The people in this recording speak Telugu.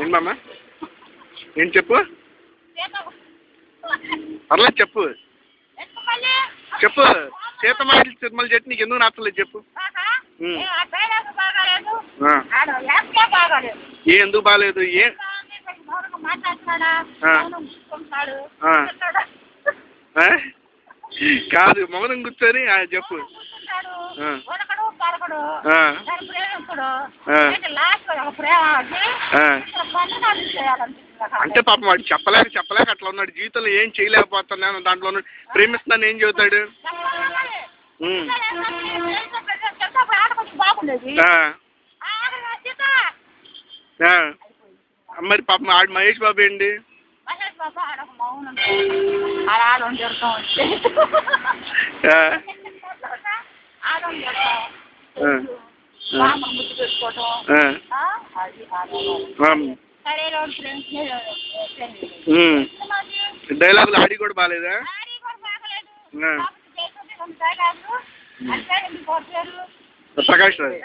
ఏంటమ్మా ఏంటి చెప్పు పర్లేదు చెప్పు చెప్పు సీతమాడి తిరుమల చెట్టు నీకు ఎందుకు నచ్చలేదు చెప్పు ఏ ఎందుకు బాగాలేదు ఏ కాదు మౌనం కూర్చొని చెప్పు అంటే పాపం వాడు చెప్పలేక అట్లా ఉన్నాడు. జీవితంలో ఏం చేయలేకపోతున్నాను దాంట్లో ఉన్నాడు. ప్రేమిస్తున్నాను ఏం చెబుతాడు? మరి పాపం ఆడు మహేష్ బాబు ఏంటి? డైలాగులు ఆడి కూడా బాగాలేదా? ప్రకాష్ రాజ్